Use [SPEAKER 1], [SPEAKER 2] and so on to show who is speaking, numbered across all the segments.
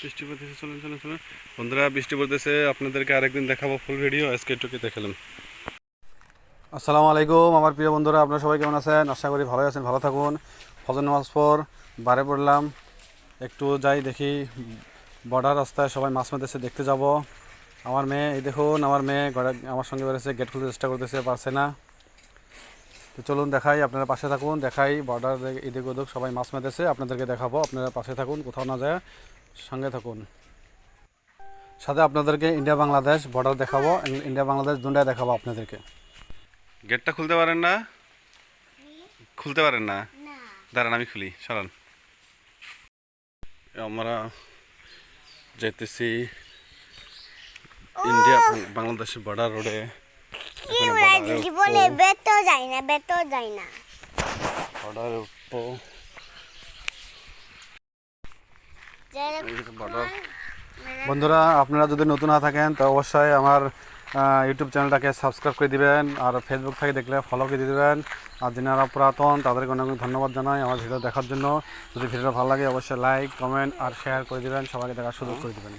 [SPEAKER 1] বৃষ্টি পড়তেছে, চলুন চলুন চলুন বন্ধুরা, বৃষ্টি পড়তেছে, আপনাদেরকে আরেকদিন দেখাবো ফুল ভিডিও, আজকে একটুকে দেখালাম। আসসালামু আলাইকুম আমার প্রিয় বন্ধুরা, আপনারা সবাই কেমন আছেন? আশা করি ভালো আছেন, ভালো থাকুন। ফজর নামাজ পর বারে পড়লাম, একটু যাই দেখি বর্ডার রাস্তায় সবাই মাছ মারতেছে, দেখতে যাব। আমার মেয়ে, এই দেখুন আমার মেয়ে আমার সঙ্গে বেড়েছে, গেট খুলতে চেষ্টা করতেছে, পারছে না। তো চলুন দেখাই, আপনারা পাশে থাকুন, দেখাই বর্ডার এদিক ওদিক সবাই মাছ মারতেছে, আপনাদেরকে দেখাবো। আপনারা পাশে থাকুন, কোথাও না যায়, সঙ্গে থাকুন। সাথে আপনাদেরকে ইন্ডিয়া বাংলাদেশ বর্ডার দেখাবো, ইন্ডিয়া বাংলাদেশ দুটাই দেখাবো আপনাদেরকে। গেটটা খুলতে পারেন না? খুলতে পারেন না? দাঁড়ান আমি খুলি, সরান। আমরা যেতেছি ইন্ডিয়া বাংলাদেশ বর্ডার রোডে। বন্ধুরা, আপনারা যদি নতুন না থাকেন তো অবশ্যই আমার ইউটিউব চ্যানেলটাকে সাবস্ক্রাইব করে দিবেন, আর ফেসবুক থেকে দেখলে ফলো করে দিবেন। আর যারা পুরাতন তাদেরকে অনেক অনেক ধন্যবাদ জানাই আমার ভিডিও দেখার জন্য। যদি ভিডিওটা ভালো লাগে অবশ্যই লাইক, কমেন্ট আর শেয়ার করে দিবেন, সবাইকে দেখার সুযোগ করে দিবেন।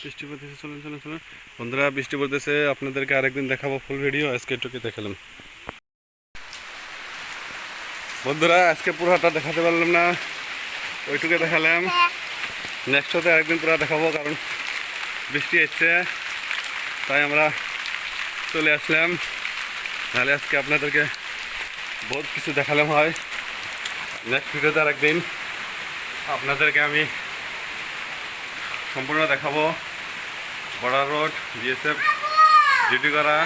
[SPEAKER 1] বৃষ্টি পড়তেছে, চলুন চলুন চলুন বন্ধুরা, বৃষ্টি পড়তেছে, আপনাদেরকে আরেকদিন দেখাবো ফুল ভিডিও, আজকে একটুকে দেখালাম। বন্ধুরা, আজকে পুরোটা দেখাতে পারলাম না, ওইটুকু দেখালাম। নেক্সট হতে আরেকদিন পুরো দেখাবো, কারণ বৃষ্টি হচ্ছে, তাই আমরা চলে আসলাম। নাহলে আজকে আপনাদেরকে বহুত কিছু দেখালাম হয়। নেক্সট ভিডিওতে আরেকদিন আপনাদেরকে আমি সম্পূর্ণ দেখাবো। বর্ডার রোড, বিএসএফ ডিউটি করা